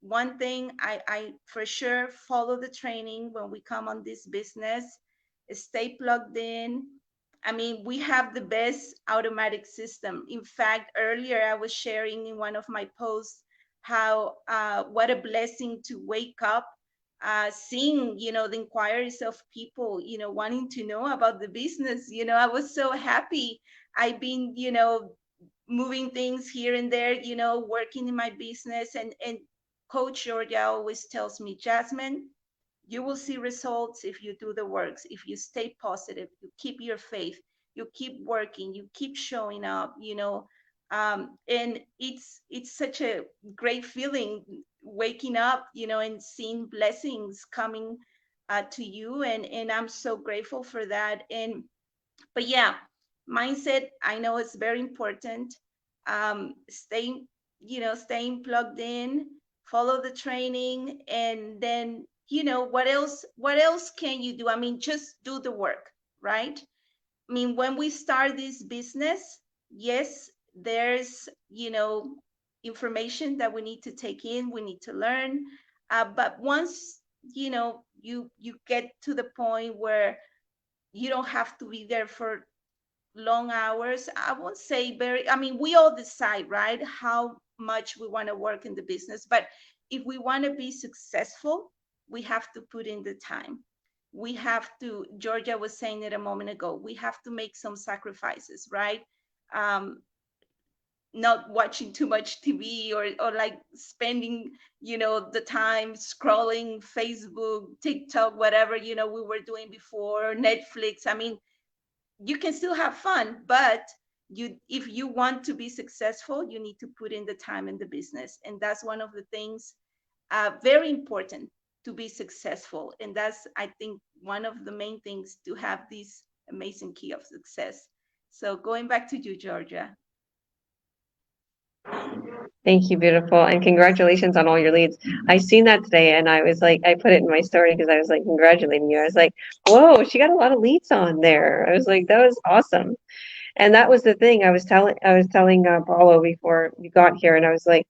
one thing I for sure follow the training when we come on this business, stay plugged in. I mean, we have the best automatic system. In fact, earlier I was sharing in one of my posts how what a blessing to wake up seeing the inquiries of people wanting to know about the business. I was so happy. I've been moving things here and there, working in my business, and Coach Georgia always tells me, Jasmine, you will see results if you do the works, if you stay positive, you keep your faith, you keep working, you keep showing up, and it's such a great feeling waking up, and seeing blessings coming to you, and I'm so grateful for that. And but yeah, mindset, I know it's very important. Staying, staying plugged in, follow the training, and then, what else can you do? I mean, just do the work, right? I mean, when we start this business, yes, there's, information that we need to take in, we need to learn. But once, you get to the point where you don't have to be there for long hours. I won't say very, I mean, we all decide, right, how much we want to work in the business. But if we want to be successful, we have to put in the time. We have to, Georgia was saying it a moment ago, we have to make some sacrifices, right? Um, Not watching too much TV, or like spending, the time scrolling Facebook, TikTok, whatever, we were doing before, Netflix. I mean, you can still have fun, but if you want to be successful, you need to put in the time in the business. And that's one of the things very important to be successful. And that's, I think, one of the main things to have this amazing key of success. So going back to you, Georgia. Thank you, beautiful, and congratulations on all your leads. I seen that today, and I was like, I put it in my story because I was like congratulating you. I was like, whoa, she got a lot of leads on there. I was like, that was awesome. And that was the thing I was telling Paulo before you got here, and I was like,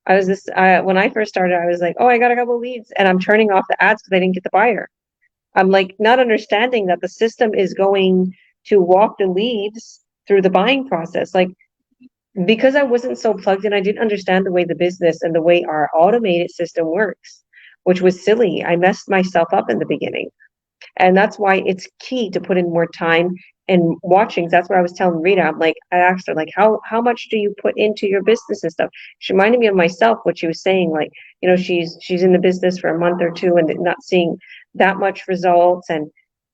when I first started, I was like, oh, I got a couple leads, and I'm turning off the ads because I didn't get the buyer. I'm like not understanding that the system is going to walk the leads through the buying process. Like, because I wasn't so plugged in, I didn't understand the way the business and the way our automated system works, which was silly. I messed myself up in the beginning. And that's why it's key to put in more time and watching. That's what I was telling Rita. I'm like, I asked her, like, how much do you put into your business and stuff? She reminded me of myself, what she was saying, like, you know, she's in the business for a month or two and not seeing that much results, and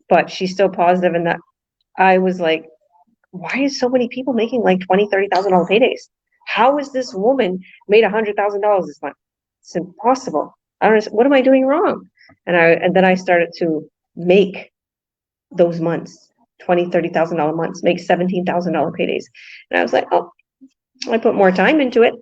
but she's still positive. And that I was like, why is so many people making like $20,000, $30,000 paydays? How is this woman made $100,000 this month? It's impossible. I don't know, what am I doing wrong? And then I started to make those months, $20,000, $30,000 months, make $17,000 paydays. And I was like, oh, I put more time into it.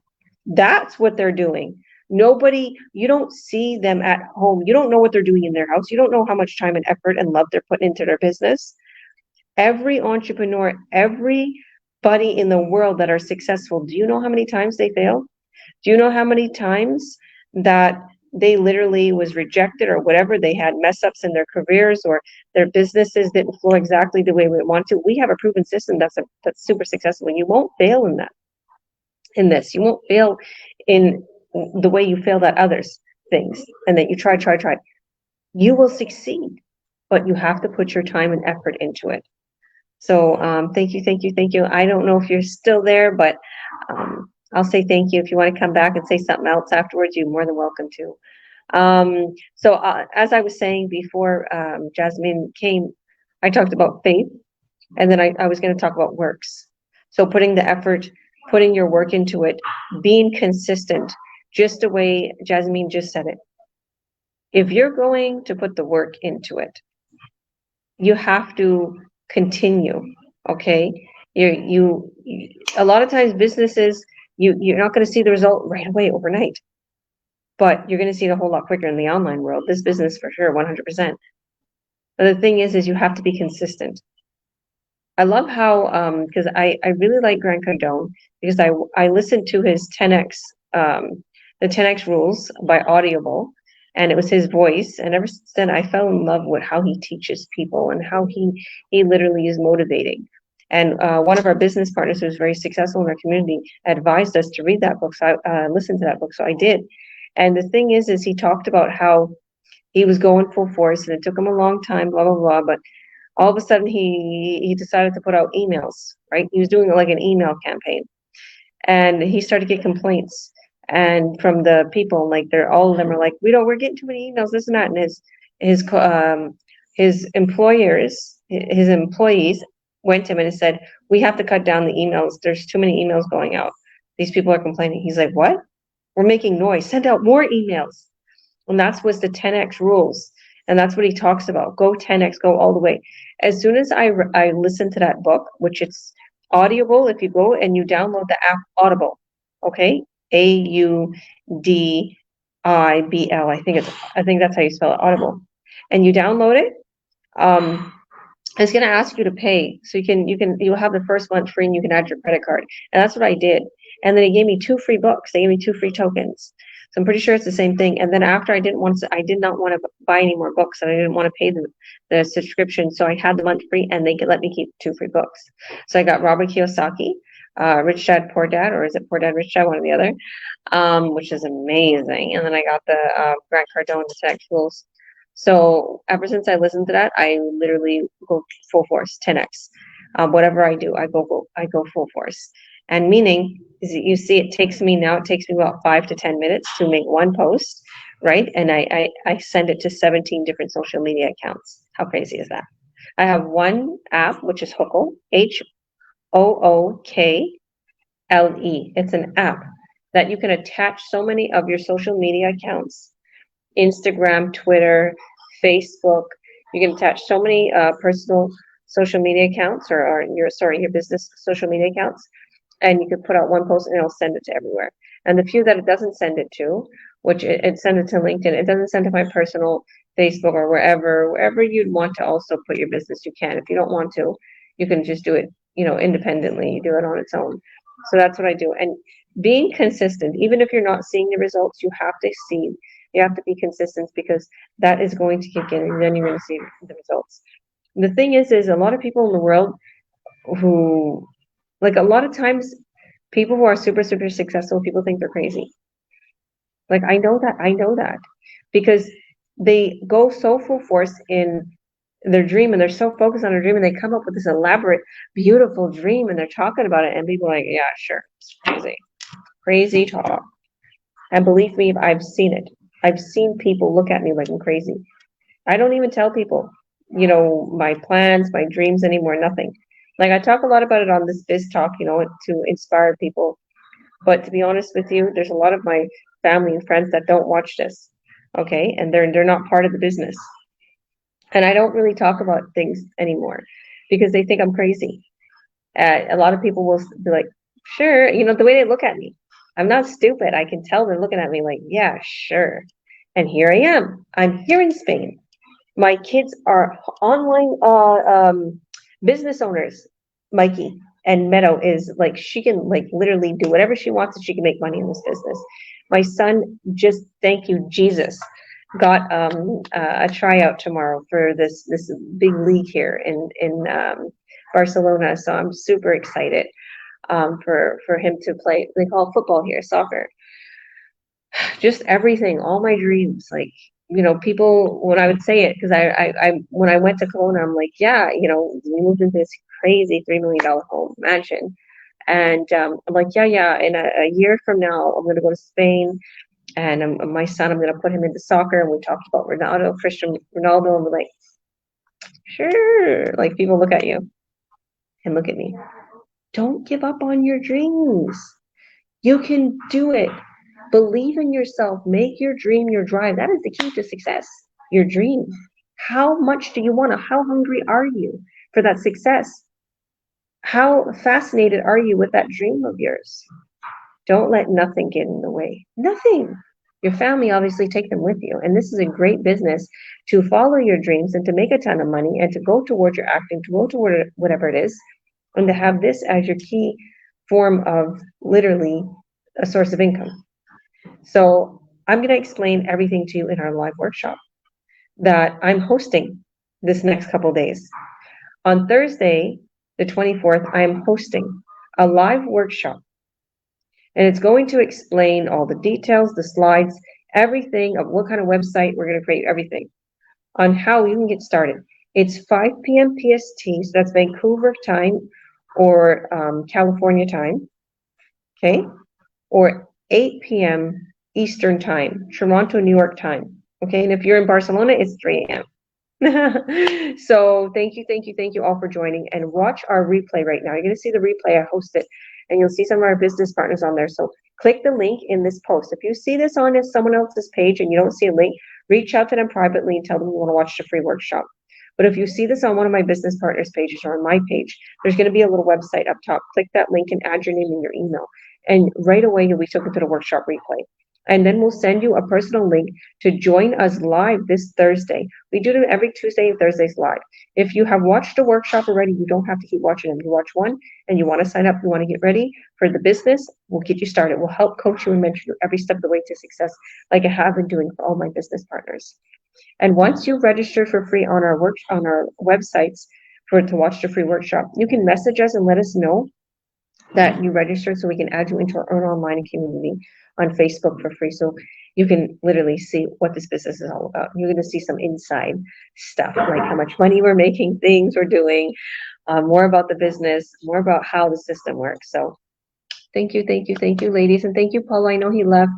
That's what they're doing. Nobody, you don't see them at home. You don't know what they're doing in their house. You don't know how much time and effort and love they're putting into their business. Every entrepreneur, everybody in the world that are successful, do you know how many times they fail? Do you know how many times that they literally was rejected or whatever? They had mess ups in their careers, or their businesses didn't flow exactly the way we want to. We have a proven system that's super successful, and you won't fail in that. In this, you won't fail in the way you failed at others things, and that you try. You will succeed, but you have to put your time and effort into it. So thank you. I don't know if you're still there, but I'll say thank you. If you want to come back and say something else afterwards, you're more than welcome to. So as I was saying before, Jasmine came, I talked about faith, and then I was going to talk about works. So putting the effort, putting your work into it, being consistent, just the way Jasmine just said it. If you're going to put the work into it, you have to continue. Okay, you a lot of times businesses, you're not going to see the result right away overnight, but you're going to see it a whole lot quicker in the online world. This business for sure, 100%. But the thing is you have to be consistent. I love how because I really like Grant Cardone, because I listened to his 10x the 10x rules by Audible, and it was his voice, and ever since then I fell in love with how he teaches people and how he literally is motivating. And one of our business partners who was very successful in our community advised us to read that book, so I listened to that book, so I did. And the thing is he talked about how he was going full force and it took him a long time, blah blah blah, but all of a sudden he decided to put out emails, right? He was doing like an email campaign, and he started to get complaints, and from the people, like they're all of them are like, we're getting too many emails, this and that. And his employers, his employees went to him and said, we have to cut down the emails, there's too many emails going out, these people are complaining. He's like, what? We're making noise, send out more emails. And that's was the 10x rules, and that's what he talks about. Go 10x, go all the way. As soon as I listened to that book, which it's Audible, if you go and you download the app Audible, okay, AUDIBL, I think that's how you spell it, Audible, and you download it. It's going to ask you to pay, so you'll have the first month free, and you can add your credit card, and that's what I did. And then he gave me 2 free books. They gave me 2 free tokens. So I'm pretty sure it's the same thing. And then after, I did not want to buy any more books, and I didn't want to pay the subscription. So I had the month free, and they could let me keep 2 free books. So I got Robert Kiyosaki, Rich Dad, Poor Dad, or is it Poor Dad, Rich Dad, one or the other, which is amazing. And then I got the Grant Cardone, the 10x rules. So ever since I listened to that, I literally go full force, 10x. Whatever I do, I go full force. And meaning, is that you see, it takes me about 5 to 10 minutes to make one post, right? And I send it to 17 different social media accounts. How crazy is that? I have one app, which is Hookle, HOOKLE. It's an app that you can attach so many of your social media accounts, Instagram, Twitter, Facebook. You can attach so many personal social media accounts, or your business social media accounts, and you could put out one post and it'll send it to everywhere. And the few that it doesn't send it to, which it sends it to LinkedIn, it doesn't send to my personal Facebook or wherever you'd want to also put your business, you can. If you don't want to, you can just do it, independently. You do it on its own. So that's what I do. And being consistent, even if you're not seeing the results, you have to see You have to be consistent because that is going to kick in, and then you're going to see the results. The thing is a lot of people in the world who, like, a lot of times, people who are super, super successful, people think they're crazy. Like, I know that because they go so full force in their dream, and they're so focused on their dream, and they come up with this elaborate, beautiful dream, and they're talking about it, and people are like, yeah, sure, it's crazy talk. And believe me, I've seen it. I've seen people look at me like I'm crazy. I don't even tell people, my plans, my dreams anymore, nothing. Like, I talk a lot about it on this Biz Talk, to inspire people. But to be honest with you, there's a lot of my family and friends that don't watch this. Okay. And they're not part of the business. And I don't really talk about things anymore because they think I'm crazy. A lot of people will be like, sure, the way they look at me. I'm not stupid. I can tell they're looking at me like, yeah, sure. And here I am. I'm here in Spain. My kids are online business owners. Mikey and Meadow is like, she can like literally do whatever she wants and she can make money in this business. My son, just thank you, Jesus, got a tryout tomorrow for this big league here in Barcelona. So I'm super excited for him to play. They call football here soccer. Just everything, all my dreams, like, people, when I would say it, because I when I went to Kelowna, I'm like, yeah, we moved into this crazy $3 million home mansion, and I'm like, yeah, in a year from now, I'm gonna go to Spain, and my son, I'm gonna put him into soccer, and we talked about Cristiano Ronaldo, and we're like, sure, like, people look at you and look at me. Don't give up on your dreams. You can do it. Believe in yourself. Make your dream your drive. That is the key to success. Your dream. How much do you want to? How hungry are you for that success? How fascinated are you with that dream of yours? Don't let nothing get in the way. Nothing. Your family, obviously, take them with you. And this is a great business to follow your dreams and to make a ton of money and to go towards your acting, to go toward whatever it is, and to have this as your key form of literally a source of income. So I'm going to explain everything to you in our live workshop that I'm hosting this next couple of days. On Thursday, the 24th, I am hosting a live workshop, and it's going to explain all the details, the slides, everything of what kind of website we're going to create, everything on how you can get started. It's 5 p.m. PST, so that's Vancouver time or California time, okay, or 8 p.m. Eastern time, Toronto, New York time, okay, and if you're in Barcelona, it's 3 a.m. So thank you all for joining, and watch our replay right now. You're going to see the replay. I host it, and you'll see some of our business partners on there. So click the link in this post. If you see this on someone else's page and you don't see a link, reach out to them privately and tell them you want to watch the free workshop. But if you see this on one of my business partners pages or on my page, there's going to be a little website up top. Click that link and add your name and your email, and right away you'll be taken to the workshop replay. And then we'll send you a personal link to join us live this Thursday. We do them every Tuesday and Thursdays live. If you have watched a workshop already, you don't have to keep watching them. You watch one and you want to sign up, you want to get ready for the business, we'll get you started. We'll help coach you and mentor you every step of the way to success, like I have been doing for all my business partners. And once you register for free on our websites to watch the free workshop, you can message us and let us know that you registered so we can add you into our own online community on Facebook for free. So you can literally see what this business is all about. You're going to see some inside stuff, like how much money we're making, things we're doing, more about the business, more about how the system works. So thank you, ladies. And thank you, Paul. I know he left.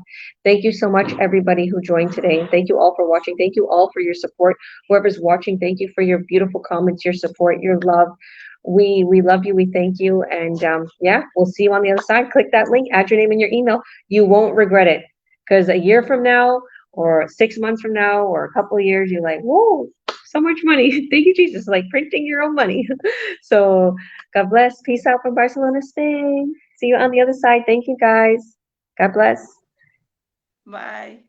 Thank you so much, everybody who joined today. Thank you all for watching. Thank you all for your support. Whoever's watching, thank you for your beautiful comments, your support, your love. We love you. We thank you. And yeah, we'll see you on the other side. Click that link, add your name and your email. You won't regret it, because a year from now or 6 months from now or a couple of years, you're like, whoa, so much money. Thank you, Jesus. Like printing your own money. So God bless. Peace out from Barcelona, Spain. See you on the other side. Thank you, guys. God bless. Bye.